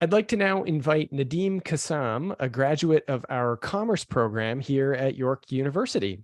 I'd like to now invite Nadeem Kassam, a graduate of our commerce program here at York University.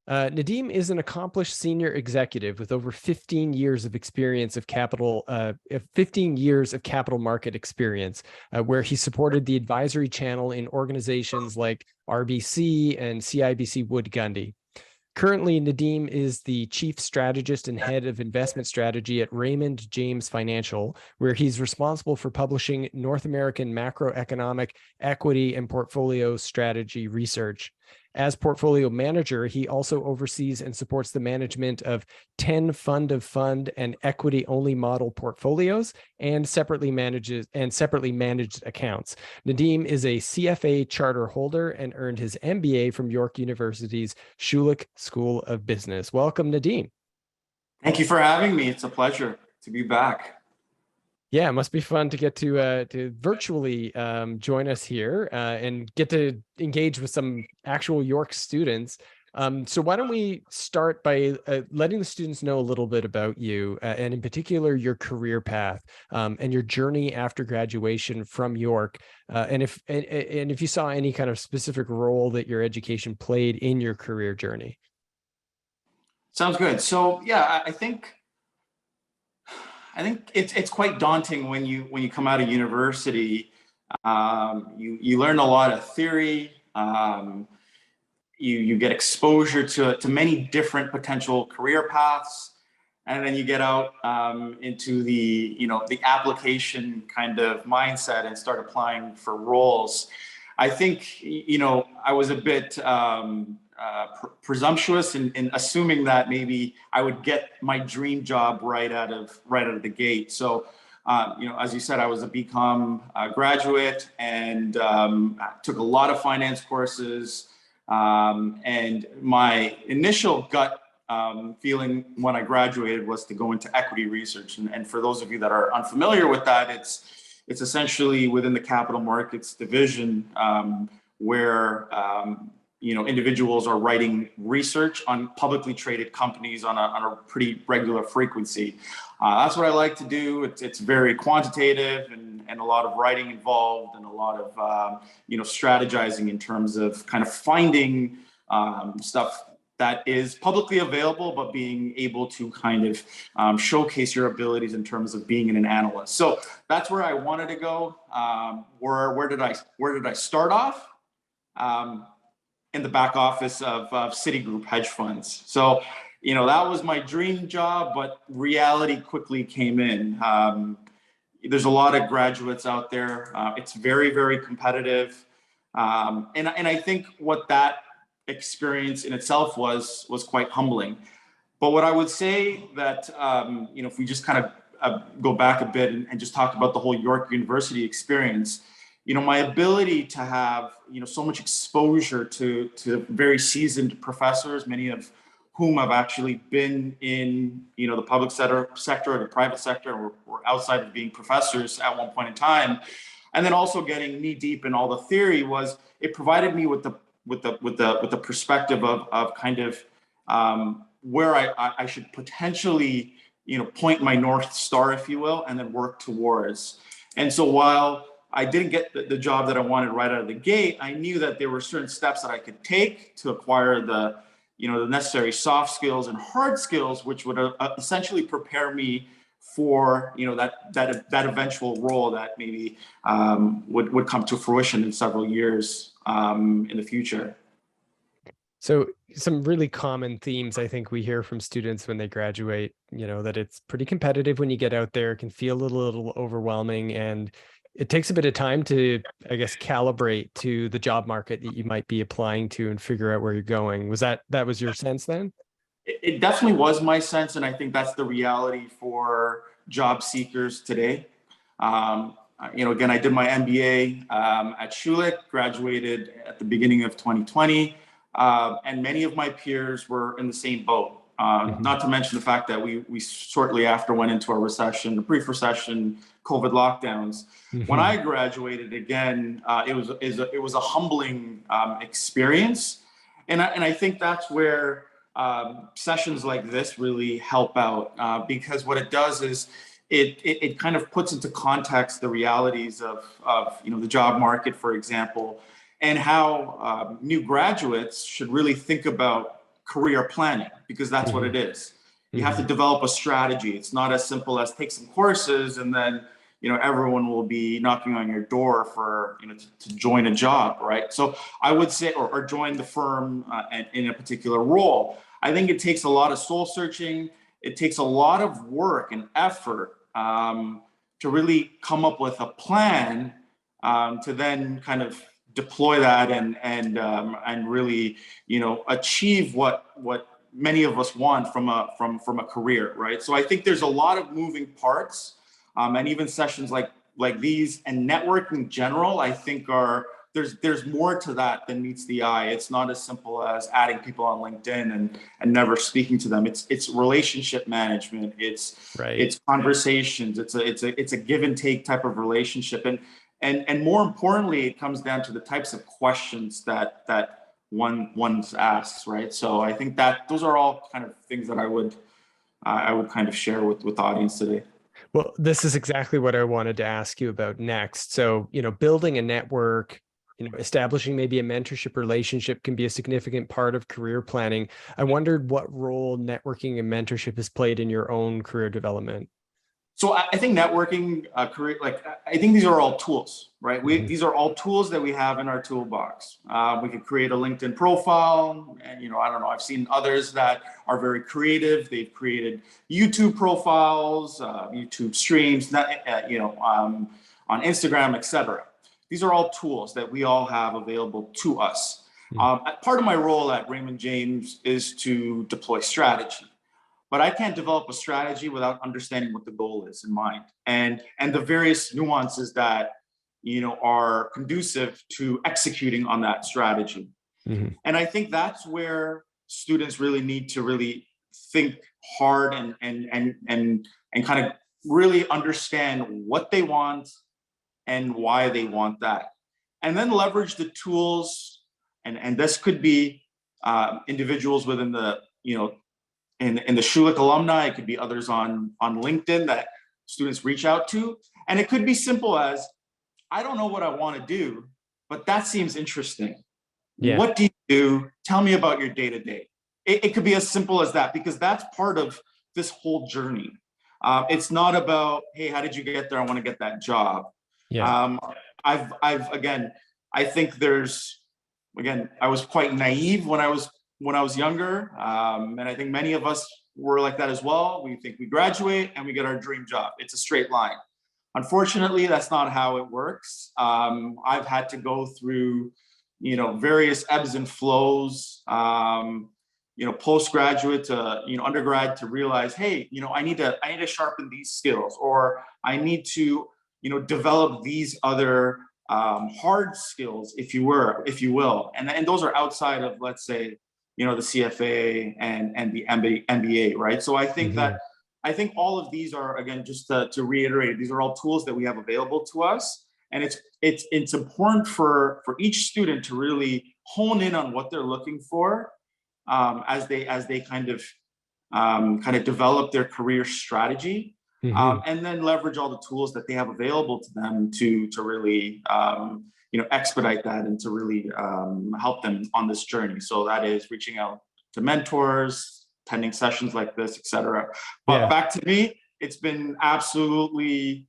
Nadeem is an accomplished senior executive with over 15 years of experience of 15 years of capital market experience, where he supported the advisory channel in organizations like RBC and CIBC Wood Gundy. Currently, Nadeem is the chief strategist and head of investment strategy at Raymond James Financial, where he's responsible for publishing North American macroeconomic, equity, and portfolio strategy research. As portfolio manager, he also oversees and supports the management of 10 fund of fund and equity only model portfolios and separately managed accounts. Nadeem is a CFA charter holder and earned his MBA from York University's Schulich School of Business. Welcome, Nadeem. Thank you for having me. It's a pleasure to be back. Yeah, it must be fun to get to virtually join us here and get to engage with some actual York students. So why don't we start by letting the students know a little bit about you and in particular your career path and your journey after graduation from York, and if you saw any kind of specific role that your education played in your career journey. Sounds good. So yeah, I think it's quite daunting when you come out of university. You learn a lot of theory. You get exposure to many different potential career paths, and then you get out into the application kind of mindset and start applying for roles. I think I was a bit presumptuous in assuming that maybe I would get my dream job right out of the gate. So, as you said, I was a BCom graduate and took a lot of finance courses. And my initial gut feeling when I graduated was to go into equity research. And for those of you that are unfamiliar with that, it's essentially within the capital markets division where individuals are writing research on publicly traded companies on a pretty regular frequency. That's what I like to do. It's very quantitative and a lot of writing involved and a lot of strategizing in terms of kind of finding stuff that is publicly available, but being able to kind of showcase your abilities in terms of being an analyst. So that's where I wanted to go. Where did I start off? In the back office of Citigroup hedge funds. So, that was my dream job, but reality quickly came in. There's a lot of graduates out there. It's very, very competitive. And I think what that experience in itself was quite humbling. But what I would say that, if we just kind of go back a bit and just talk about the whole York University experience, my ability to have, so much exposure to very seasoned professors, many of whom have actually been in, the public sector or the private sector or outside of being professors at one point in time. And then also getting knee deep in all the theory it provided me with the perspective of kind of where I should potentially, point my North Star, if you will, and then work towards. And so while I didn't get the job that I wanted right out of the gate, I knew that there were certain steps that I could take to acquire the necessary soft skills and hard skills, which would essentially prepare me for, that eventual role that maybe would come to fruition in several years in the future. So some really common themes I think we hear from students when they graduate, that it's pretty competitive when you get out there, it can feel a little overwhelming, and it takes a bit of time to, I guess, calibrate to the job market that you might be applying to and figure out where you're going. Was that was your sense then? It definitely was my sense, and I think that's the reality for job seekers today. Again, I did my MBA at Schulich, graduated at the beginning of 2020, and many of my peers were in the same boat. Not to mention the fact that we shortly after went into a recession, a brief recession, COVID lockdowns. When I graduated, again, it was a humbling experience, and I think that's where sessions like this really help out, because what it does is it kind of puts into context the realities of the job market, for example, and how new graduates should really think about career planning, because that's what it is. You have to develop a strategy. It's not as simple as take some courses and then everyone will be knocking on your door for to join a job, right? So I would say, or join the firm in a particular role. I think it takes a lot of soul searching. It takes a lot of work and effort to really come up with a plan to then kind of deploy that and really achieve what many of us want from a career, right? So I think there's a lot of moving parts, and even sessions like these and networking in general, I think there's more to that than meets the eye. It's not as simple as adding people on LinkedIn and never speaking to them. It's relationship management. It's conversations. It's a give and take type of relationship. And more importantly, it comes down to the types of questions that one's asks, right? So I think that those are all kind of things that I would kind of share with the audience today. Well, this is exactly what I wanted to ask you about next. So, building a network, establishing maybe a mentorship relationship can be a significant part of career planning. I wondered what role networking and mentorship has played in your own career development. So I think networking, career, I think these are all tools, right? These are all tools that we have in our toolbox. We could create a LinkedIn profile, and I don't know. I've seen others that are very creative. They've created YouTube profiles, YouTube streams, on Instagram, etc. These are all tools that we all have available to us. Part of my role at Raymond James is to deploy strategy. But I can't develop a strategy without understanding what the goal is in mind and the various nuances that are conducive to executing on that strategy. And I think that's where students really need to really think hard and kind of really understand what they want and why they want that, and then leverage the tools. And this could be individuals within the in the Schulich alumni. It could be others on LinkedIn that students reach out to. And it could be simple as, I don't know what I want to do, but that seems interesting. Yeah. What do you do? Tell me about your day-to-day. It could be as simple as that, because that's part of this whole journey. It's not about, hey, how did you get there? I want to get that job. Yeah. I think I was quite naive when I was younger. And I think many of us were like that as well. We think we graduate and we get our dream job. It's a straight line. Unfortunately, that's not how it works. I've had to go through, various ebbs and flows, postgraduate to, undergrad, to realize, hey, I need to sharpen these skills, or I need to, develop these other hard skills, if you will. And those are outside of, let's say, the CFA and the MBA, right? So I think I think all of these are, again, just to reiterate, these are all tools that we have available to us, and it's important for each student to really hone in on what they're looking for as they kind of develop their career strategy, and then leverage all the tools that they have available to them to really expedite that and to really help them on this journey. So that is reaching out to mentors, attending sessions like this, etc. But back to me, it's been absolutely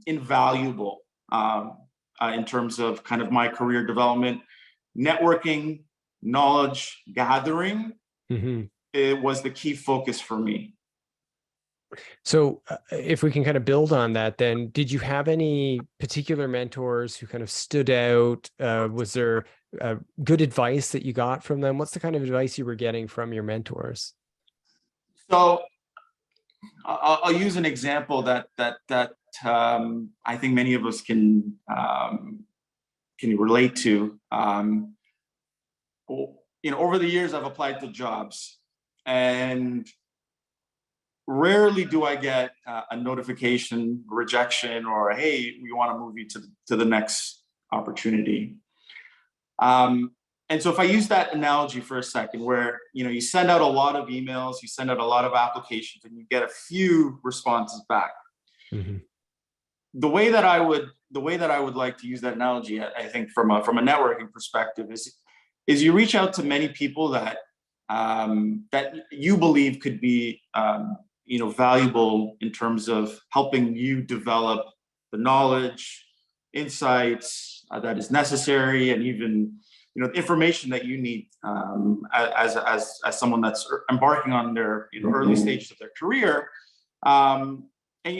invaluable in terms of kind of my career development. Networking, knowledge gathering, it was the key focus for me. So if we can kind of build on that, then did you have any particular mentors who kind of stood out? Was there good advice that you got from them? What's the kind of advice you were getting from your mentors? So I'll use an example that I think many of us can relate to. Over the years, I've applied to jobs, and rarely do I get a notification, rejection, or hey, we want to move you to the next opportunity. And so if I use that analogy for a second, where, you know, you send out a lot of emails, you send out a lot of applications, and you get a few responses back. Mm-hmm. The way that I would like to use that analogy, I think from a networking perspective, is you reach out to many people that that you believe could be you know, valuable in terms of helping you develop the knowledge, insights that is necessary, and even, you know, the information that you need as someone that's embarking on their, you know, early stages of their career. And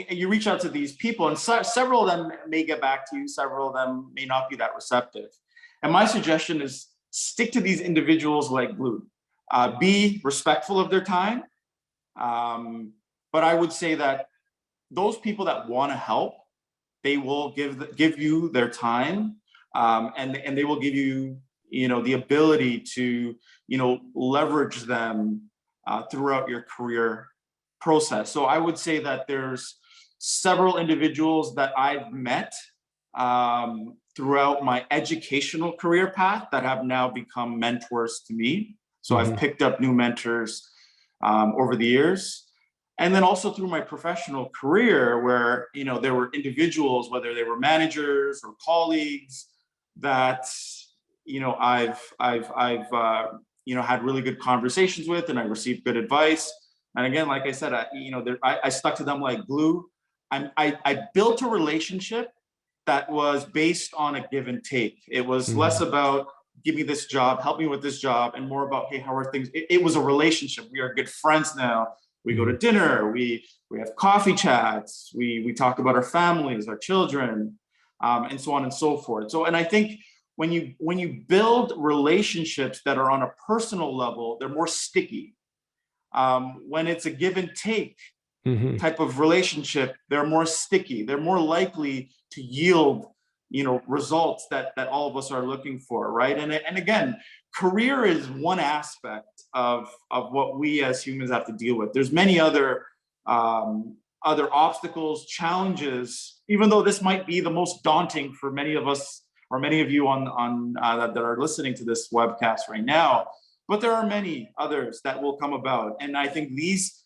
you reach out to these people, and several of them may get back to you, several of them may not be that receptive. And my suggestion is stick to these individuals like glue. Be respectful of their time. But I would say that those people that want to help, they will give you their time, and they will give you, you know, the ability to, you know, leverage them throughout your career process. So I would say that there's several individuals that I've met throughout my educational career path that have now become mentors to me. So Mm-hmm. I've picked up new mentors over the years. And then also through my professional career, where, you know, there were individuals, whether they were managers or colleagues, that, you know, I've you know, had really good conversations with, and I received good advice. And again, like I said, you know, I stuck to them like glue. I built a relationship that was based on a give and take. It was Mm-hmm. less about give me this job, help me with this job, and more about, hey, how are things? It was a relationship. We are good friends now. We go to dinner. We have coffee chats. We talk about our families, our children, and so on and so forth. So, and I think when you build relationships that are on a personal level, they're more sticky. When it's a give and take Mm-hmm. type of relationship, they're more sticky. They're more likely to yield, you know, results that all of us are looking for, right? And again, career is one aspect of what we as humans have to deal with. There's many other obstacles, challenges. Even though this might be the most daunting for many of us, or many of you on that are listening to this webcast right now, but there are many others that will come about. And I think this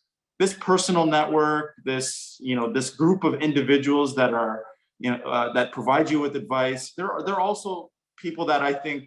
personal network, this, you know, this group of individuals that are, you know, that provide you with advice, there are also people that I think,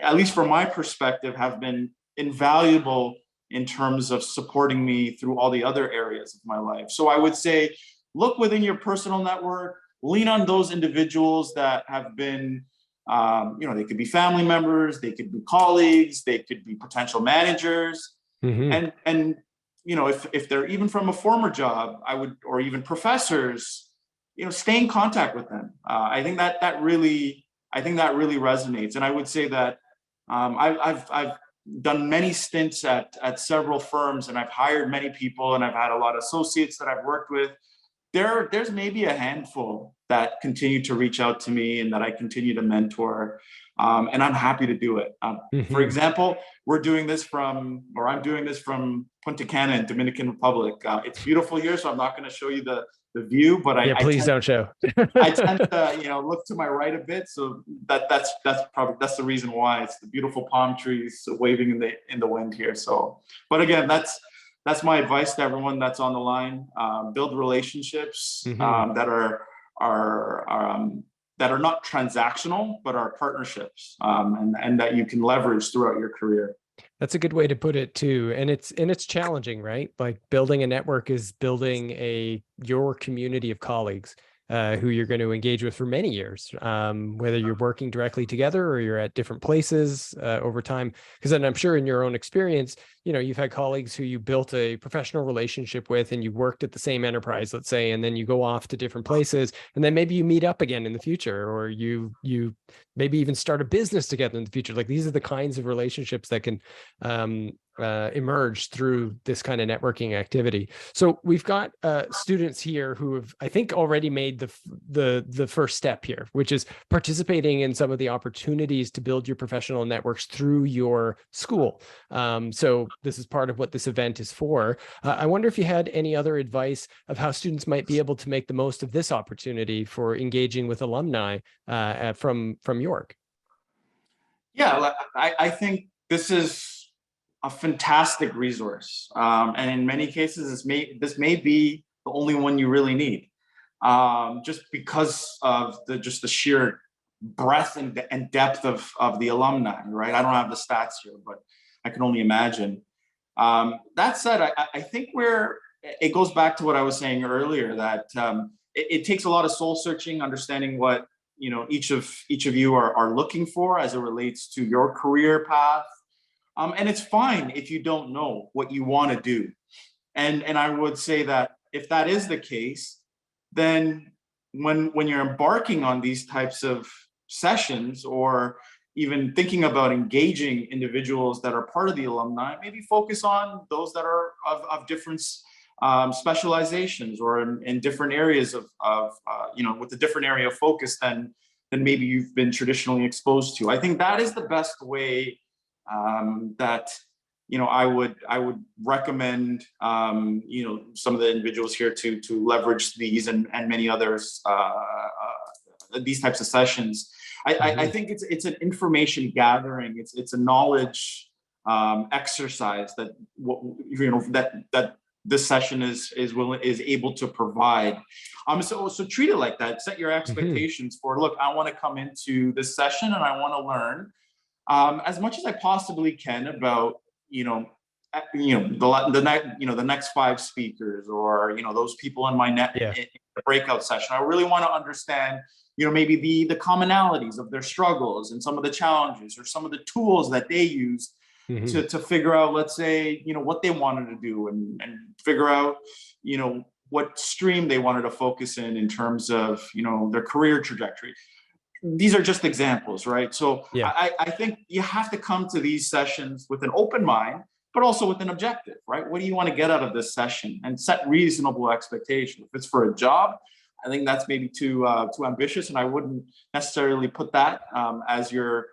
at least from my perspective, have been invaluable in terms of supporting me through all the other areas of my life. So I would say, look within your personal network, lean on those individuals that have been, you know, they could be family members, they could be colleagues, they could be potential managers. Mm-hmm. And you know, if they're even from a former job, I would, or even professors, you know, stay in contact with them. I think that really resonates. And I would say that I've done many stints at several firms, and I've hired many people, and I've had a lot of associates that I've worked with. There's maybe a handful that continue to reach out to me and that I continue to mentor. And I'm happy to do it. For example, I'm doing this from Punta Cana in Dominican Republic. It's beautiful here, so I'm not going to show you the view, but Please don't show. I tend to, you know, look to my right a bit. So that's the reason why. It's the beautiful palm trees waving in the wind here. So, but again, that's my advice to everyone that's on the line. Build relationships that are not transactional, but are partnerships, and that you can leverage throughout your career. That's a good way to put it too. And it's challenging, right? Like building a network is building your community of colleagues who you're going to engage with for many years, whether you're working directly together or you're at different places over time. Because then I'm sure in your own experience, you know, you've had colleagues who you built a professional relationship with, and you worked at the same enterprise, let's say, and then you go off to different places, and then maybe you meet up again in the future, or you maybe even start a business together in the future. Like these are the kinds of relationships that can emerge through this kind of networking activity. So we've got students here who have, I think, already made the first step here, which is participating in some of the opportunities to build your professional networks through your school. So this is part of what this event is for. I wonder if you had any other advice of how students might be able to make the most of this opportunity for engaging with alumni from York. Yeah, I think this is a fantastic resource. And in many cases, this may be the only one you really need. Just because of the sheer breadth and depth of the alumni, right? I don't have the stats here, but I can only imagine. That said, I think it goes back to what I was saying earlier, that it takes a lot of soul searching, understanding what each of you are looking for as it relates to your career path. And it's fine if you don't know what you want to do. And I would say that if that is the case, then when you're embarking on these types of sessions, or even thinking about engaging individuals that are part of the alumni, maybe focus on those that are of different specializations, or in different areas with a different area of focus than maybe you've been traditionally exposed to. I think that is the best way that I would recommend some of the individuals here to leverage these and many others, these types of sessions. I think it's an information gathering. It's a knowledge exercise that that this session is able to provide. So treat it like that. Set your expectations for, look, I want to come into this session and I want to learn as much as I possibly can about the next 5 speakers, or those people in my in the breakout session. I really want to understand maybe the commonalities of their struggles and some of the challenges, or some of the tools that they use to figure out, let's say, what they wanted to do, and figure out what stream they wanted to focus in terms of their career trajectory. These are just examples, right? So I think you have to come to these sessions with an open mind, but also with an objective, right? What do you want to get out of this session? And set reasonable expectations. If it's for a job, I think that's maybe too ambitious, and I wouldn't necessarily put that as your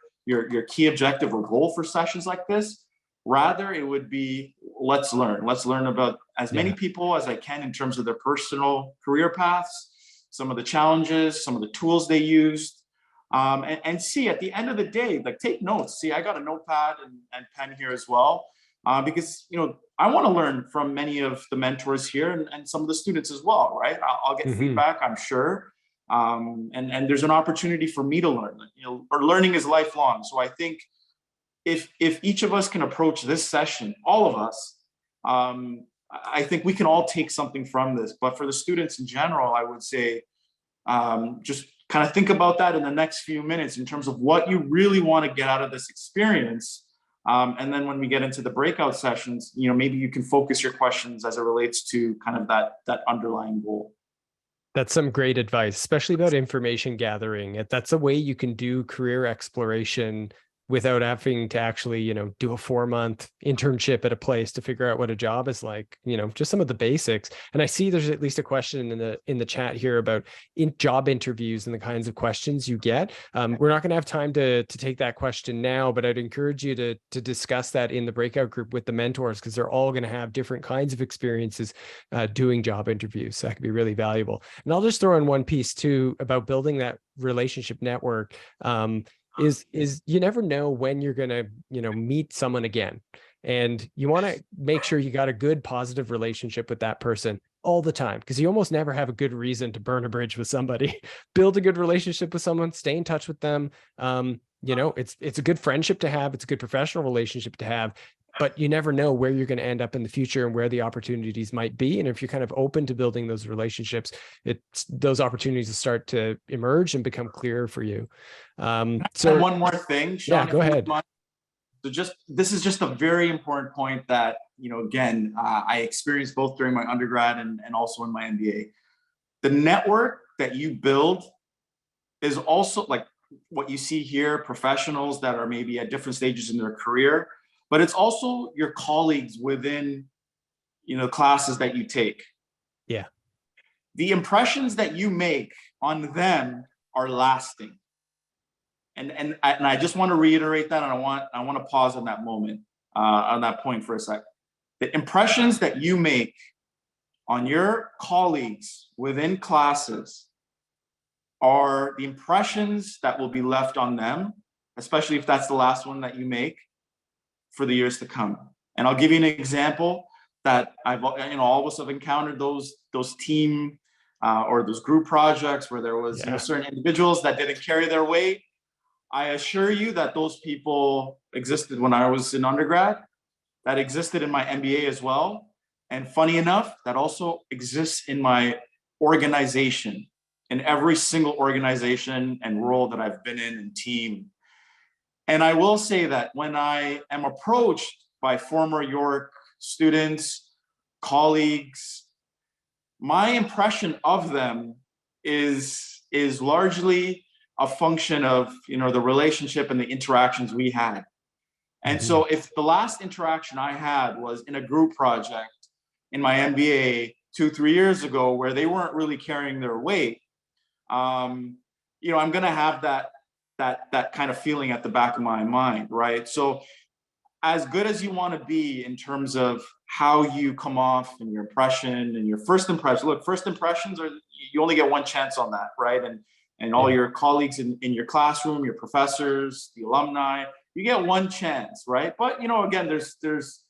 key objective or goal for sessions like this. Rather, it would be, let's learn about as many people as I can in terms of their personal career paths, some of the challenges, some of the tools they used, and see at the end of the day, like, take notes. See, I got a notepad and pen here as well, because I want to learn from many of the mentors here, and some of the students as well, right? I'll get feedback, I'm sure, and there's an opportunity for me to learn. Or learning is lifelong. So I think if each of us can approach this session, all of us, I think we can all take something from this. But for the students in general, I would say, just kind of think about that in the next few minutes in terms of what you really want to get out of this experience. And then when we get into the breakout sessions, maybe you can focus your questions as it relates to kind of that underlying goal. That's some great advice, especially about information gathering. That's a way you can do career exploration without having to actually, do a 4-month internship at a place to figure out what a job is like, just some of the basics. And I see there's at least a question in the chat here about job interviews and the kinds of questions you get. We're not going to have time to take that question now, but I'd encourage you to discuss that in the breakout group with the mentors, because they're all going to have different kinds of experiences doing job interviews. So that could be really valuable. And I'll just throw in one piece too about building that relationship network. Is you never know when you're going to, meet someone again. And you want to make sure you got a good, positive relationship with that person all the time, because you almost never have a good reason to burn a bridge with somebody. Build a good relationship with someone, stay in touch with them. It's a good friendship to have. It's a good professional relationship to have. But you never know where you're going to end up in the future and where the opportunities might be. And if you're kind of open to building those relationships, those opportunities will start to emerge and become clearer for you. So one more thing, Sean, go ahead. So this is just a very important point that, again, I experienced both during my undergrad and also in my MBA. The network that you build is also, like what you see here, professionals that are maybe at different stages in their career, but it's also your colleagues within, classes that you take. Yeah. The impressions that you make on them are lasting. And I just want to reiterate that, and I want to pause on that moment, on that point for a sec. The impressions that you make on your colleagues within classes are the impressions that will be left on them especially if that's the last one that you make, for the years to come. And I'll give you an example that I've, all of us have encountered those team or those group projects where there was, Yeah. certain individuals that didn't carry their weight. I assure you that those people existed when I was in undergrad, that existed in my MBA as well. And funny enough, that also exists in my organization, in every single organization and role that I've been in and team. And I will say that when I am approached by former York students, colleagues, my impression of them is largely a function of, the relationship and the interactions we had. And so if the last interaction I had was in a group project in my MBA 2-3 years ago, where they weren't really carrying their weight, I'm going to have that kind of feeling at the back of my mind, right? So as good as you want to be in terms of how you come off and your impression and your first impression, look, first impressions you only get one chance on that, right? And all your colleagues in your classroom, your professors, the alumni, you get one chance, right? But, again, there's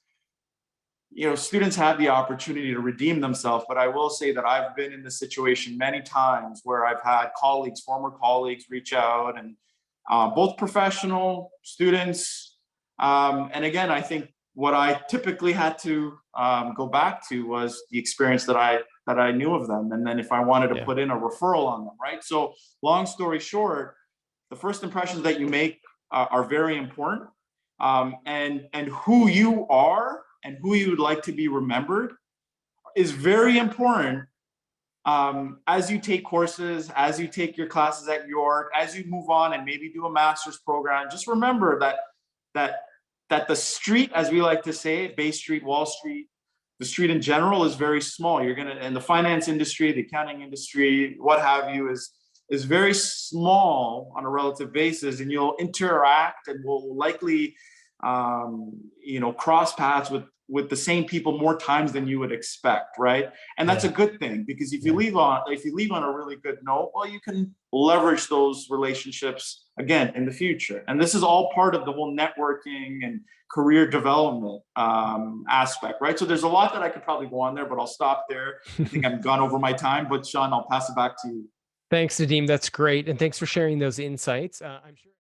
students have the opportunity to redeem themselves. But I will say that I've been in this situation many times where I've had colleagues, former colleagues, reach out, and both professional students. And again, I think what I typically had to go back to was the experience that I knew of them. And then if I wanted to put in a referral on them, right? So long story short, the first impressions that you make are very important. And who you are and who you would like to be remembered is very important. As you take courses, as you take your classes at York, as you move on and maybe do a master's program, just remember that the street, as we like to say, Bay Street, Wall Street, the street in general is very small. And the finance industry, the accounting industry, what have you, is very small on a relative basis, and you'll interact and will likely, cross paths with the same people more times than you would expect, right? And that's a good thing, because if you leave on a really good note, well, you can leverage those relationships again in the future. And this is all part of the whole networking and career development aspect, right? So there's a lot that I could probably go on there, but I'll stop there. I think I've gone over my time, but Sean, I'll pass it back to you. Thanks, Nadeem. That's great. And thanks for sharing those insights. I'm sure.